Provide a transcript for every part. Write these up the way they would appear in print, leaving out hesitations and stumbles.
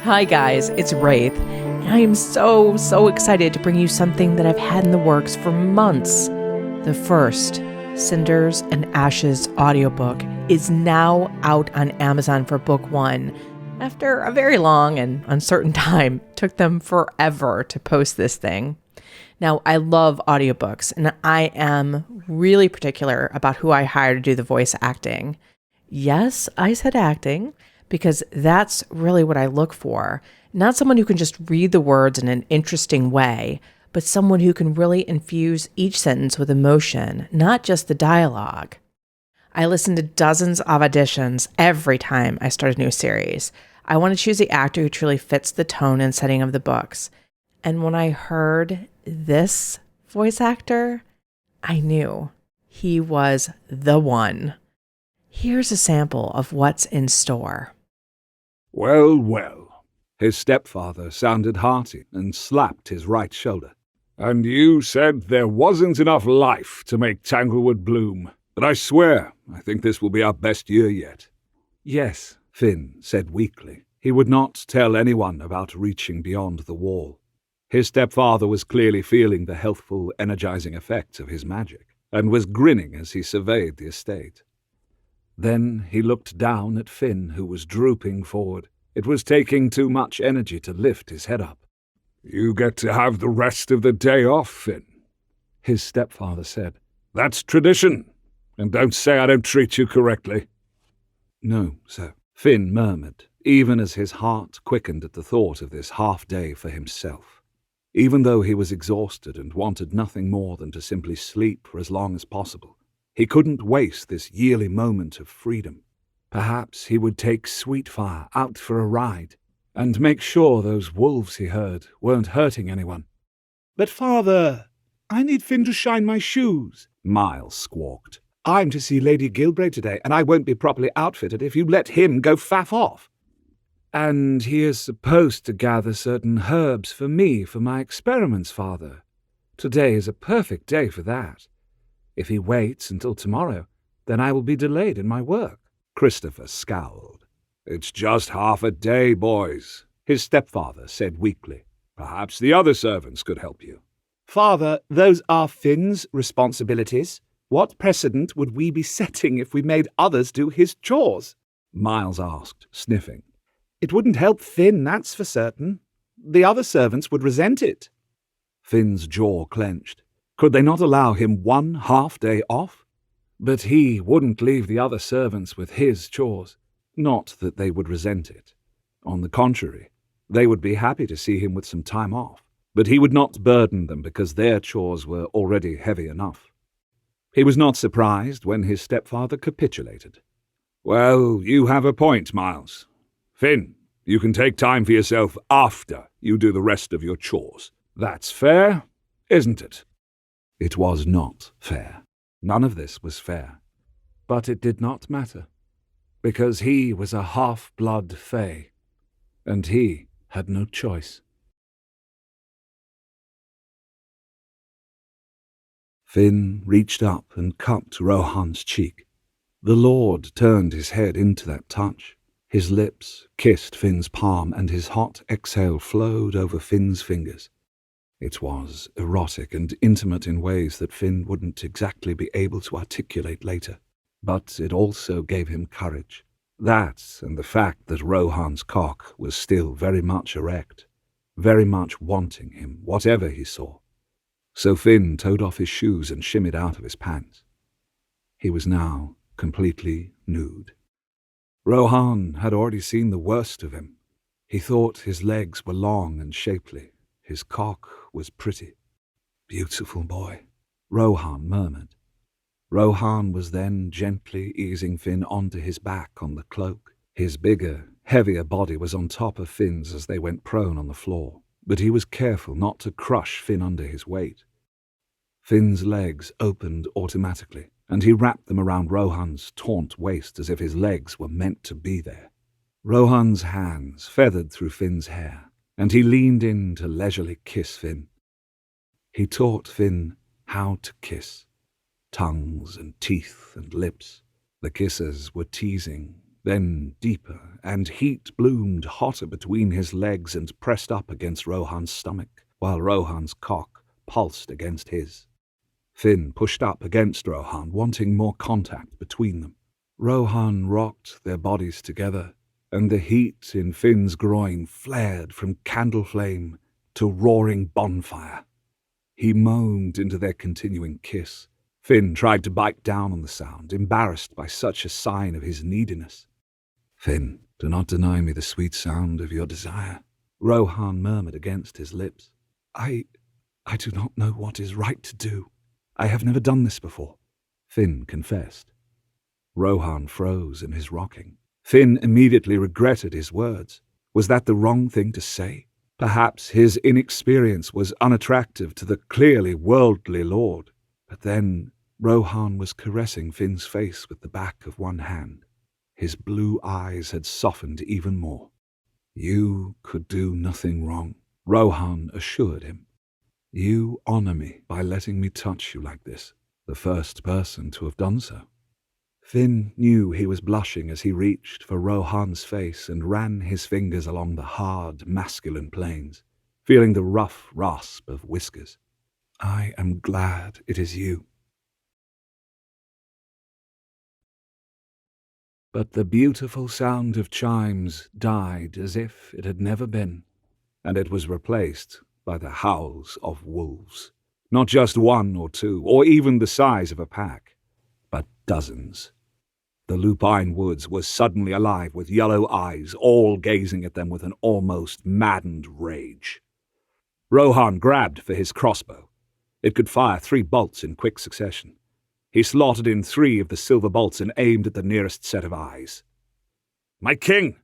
Hi guys, it's Raythe, and I am so excited to bring you something that I've had in the works for months. The first Cinders and Ashes audiobook is now out on Amazon for book one. After a very long and uncertain time, it took them forever to post this thing. Now, I love audiobooks, and I am really particular about who I hire to do the voice acting. Yes, I said acting, because that's really what I look for. Not someone who can just read the words in an interesting way, but someone who can really infuse each sentence with emotion, not just the dialogue. I listen to dozens of auditions every time I start a new series. I want to choose the actor who truly fits the tone and setting of the books. And when I heard this voice actor, I knew he was the one. Here's a sample of what's in store. Well, well. His stepfather sounded hearty and slapped his right shoulder. And you said there wasn't enough life to make Tanglewood bloom. But I swear, I think this will be our best year yet. Yes, Finn said weakly. He would not tell anyone about reaching beyond the wall. His stepfather was clearly feeling the healthful, energizing effects of his magic, and was grinning as he surveyed the estate. Then he looked down at Finn, who was drooping forward. It was taking too much energy to lift his head up. You get to have the rest of the day off, Finn, his stepfather said. That's tradition, and don't say I don't treat you correctly. No, sir, Finn murmured, even as his heart quickened at the thought of this half-day for himself. Even though he was exhausted and wanted nothing more than to simply sleep for as long as possible, he couldn't waste this yearly moment of freedom. Perhaps he would take Sweetfire out for a ride, and make sure those wolves he heard weren't hurting anyone. But father, I need Finn to shine my shoes, Miles squawked. I'm to see Lady Gilbray today, and I won't be properly outfitted if you let him go faff off. And he is supposed to gather certain herbs for me for my experiments, father. Today is a perfect day for that. If he waits until tomorrow, then I will be delayed in my work. Christopher scowled. It's just half a day, boys, his stepfather said weakly. Perhaps the other servants could help you. Father, those are Finn's responsibilities. What precedent would we be setting if we made others do his chores? Miles asked, sniffing. It wouldn't help Finn, that's for certain. The other servants would resent it. Finn's jaw clenched. Could they not allow him one half-day off? But he wouldn't leave the other servants with his chores. Not that they would resent it. On the contrary, they would be happy to see him with some time off. But he would not burden them because their chores were already heavy enough. He was not surprised when his stepfather capitulated. Well, you have a point, Miles. Finn, you can take time for yourself after you do the rest of your chores. That's fair, isn't it? It was not fair. None of this was fair. But it did not matter, because he was a half-blood Fae, and he had no choice. Finn reached up and cupped Rohan's cheek. The Lord turned his head into that touch. His lips kissed Finn's palm, and his hot exhale flowed over Finn's fingers. It was erotic and intimate in ways that Finn wouldn't exactly be able to articulate later. But it also gave him courage. That and the fact that Rohan's cock was still very much erect, very much wanting him, whatever he saw. So Finn toed off his shoes and shimmied out of his pants. He was now completely nude. Rohan had already seen the worst of him. He thought his legs were long and shapely. His cock was pretty. Beautiful boy, Rohan murmured. Rohan was then gently easing Finn onto his back on the cloak. His bigger, heavier body was on top of Finn's as they went prone on the floor, but he was careful not to crush Finn under his weight. Finn's legs opened automatically, and he wrapped them around Rohan's taunt waist as if his legs were meant to be there. Rohan's hands feathered through Finn's hair, and he leaned in to leisurely kiss Finn. He taught Finn how to kiss. Tongues and teeth and lips. The kisses were teasing, Then deeper, and heat bloomed hotter between his legs and pressed up against Rohan's stomach, while Rohan's cock pulsed against his. Finn pushed up against Rohan, wanting more contact between them. Rohan rocked their bodies together, and the heat in Finn's groin flared from candle flame to roaring bonfire. He moaned into their continuing kiss. Finn tried to bite down on the sound, embarrassed by such a sign of his neediness. "Finn, do not deny me the sweet sound of your desire," Rohan murmured against his lips. I do not know what is right to do. I have never done this before," Finn confessed. Rohan froze in his rocking. Finn immediately regretted his words. Was that the wrong thing to say? Perhaps his inexperience was unattractive to the clearly worldly lord. But then Rohan was caressing Finn's face with the back of one hand. His blue eyes had softened even more. "You could do nothing wrong," Rohan assured him. "You honor me by letting me touch you like this, the first person to have done so." Finn knew he was blushing as he reached for Rohan's face and ran his fingers along the hard, masculine planes, feeling the rough rasp of whiskers. "I am glad it is you." But the beautiful sound of chimes died as if it had never been, and it was replaced by the howls of wolves. Not just one or two, or even the size of a pack, but dozens. The lupine woods was suddenly alive with yellow eyes, all gazing at them with an almost maddened rage. Rohan grabbed for his crossbow. It could fire 3 bolts in quick succession. He slotted in 3 of the silver bolts and aimed at the nearest set of eyes. "My king!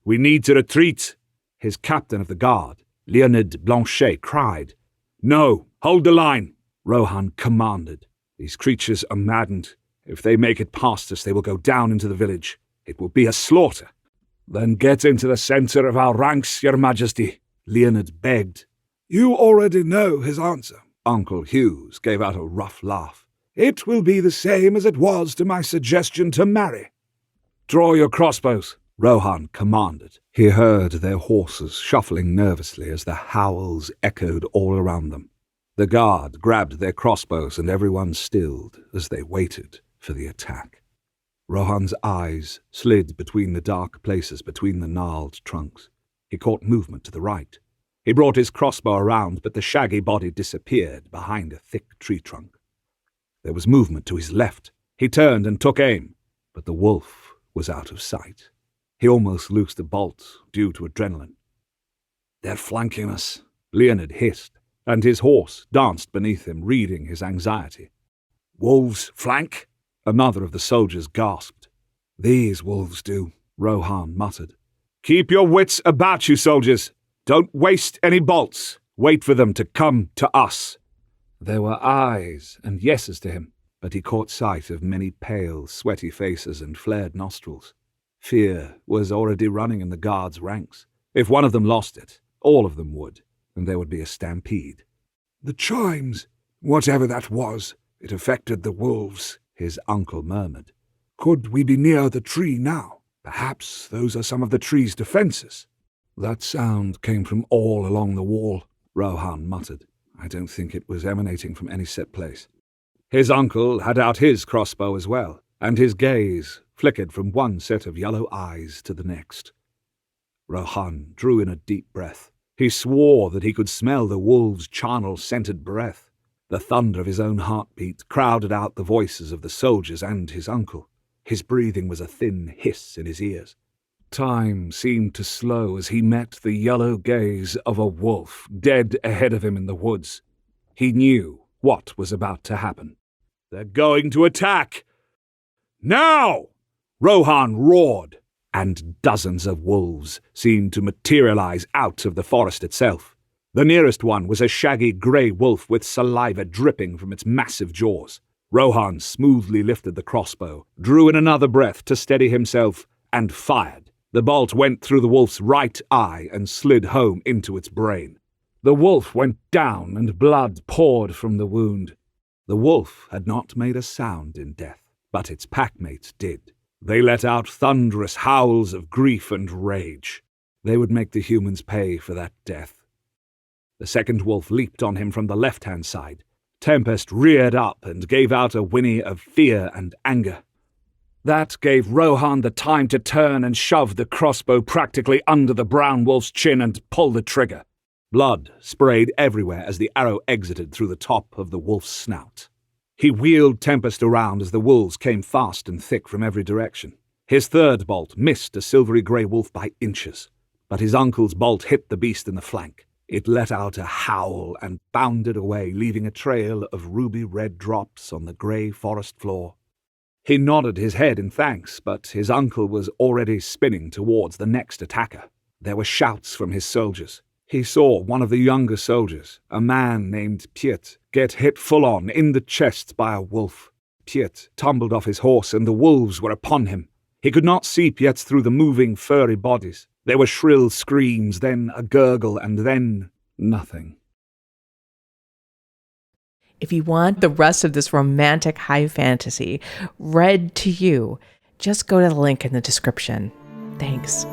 We need to retreat!" his captain of the guard, Leonid Blanchet, cried. "No! Hold the line!" Rohan commanded. "These creatures are maddened. If they make it past us, they will go down into the village. It will be a slaughter." "Then get into the center of our ranks, your majesty," Leonid begged. "You already know his answer." Uncle Hughes gave out a rough laugh. "It will be the same as it was to my suggestion to marry." "Draw your crossbows," Rohan commanded. He heard their horses shuffling nervously as the howls echoed all around them. The guard grabbed their crossbows and everyone stilled as they waited for the attack. Rohan's eyes slid between the dark places between the gnarled trunks. He caught movement to the right. He brought his crossbow around, but the shaggy body disappeared behind a thick tree trunk. There was movement to his left. He turned and took aim, but the wolf was out of sight. He almost loosed a bolt due to adrenaline. "They're flanking us," Leonid hissed, and his horse danced beneath him, reading his anxiety. "Wolves flank?" Another of the soldiers gasped. "These wolves do," Rohan muttered. "Keep your wits about you, soldiers. Don't waste any bolts. Wait for them to come to us." There were ayes and yeses to him, but he caught sight of many pale, sweaty faces and flared nostrils. Fear was already running in the guards' ranks. If one of them lost it, all of them would, and there would be a stampede. "The chimes, whatever that was, it affected the wolves," his uncle murmured. "Could we be near the tree now? Perhaps those are some of the tree's defenses." "That sound came from all along the wall," Rohan muttered. "I don't think it was emanating from any set place." His uncle had out his crossbow as well, and his gaze flickered from one set of yellow eyes to the next. Rohan drew in a deep breath. He swore that he could smell the wolves' charnel-scented breath. The thunder of his own heartbeat crowded out the voices of the soldiers and his uncle. His breathing was a thin hiss in his ears. Time seemed to slow as he met the yellow gaze of a wolf dead ahead of him in the woods. He knew what was about to happen. "They're going to attack! Now!" Rohan roared, and dozens of wolves seemed to materialize out of the forest itself. The nearest one was a shaggy grey wolf with saliva dripping from its massive jaws. Rohan smoothly lifted the crossbow, drew in another breath to steady himself, and fired. The bolt went through the wolf's right eye and slid home into its brain. The wolf went down and blood poured from the wound. The wolf had not made a sound in death, but its packmates did. They let out thunderous howls of grief and rage. They would make the humans pay for that death. The second wolf leaped on him from the left-hand side. Tempest reared up and gave out a whinny of fear and anger. That gave Rohan the time to turn and shove the crossbow practically under the brown wolf's chin and pull the trigger. Blood sprayed everywhere as the arrow exited through the top of the wolf's snout. He wheeled Tempest around as the wolves came fast and thick from every direction. His third bolt missed a silvery-grey wolf by inches, but his uncle's bolt hit the beast in the flank. It let out a howl and bounded away, leaving a trail of ruby-red drops on the grey forest floor. He nodded his head in thanks, but his uncle was already spinning towards the next attacker. There were shouts from his soldiers. He saw one of the younger soldiers, a man named Piet, get hit full-on in the chest by a wolf. Piet tumbled off his horse and the wolves were upon him. He could not see Piet through the moving, furry bodies. There were shrill screams, then a gurgle, and then nothing. If you want the rest of this romantic high fantasy read to you, just go to the link in the description. Thanks.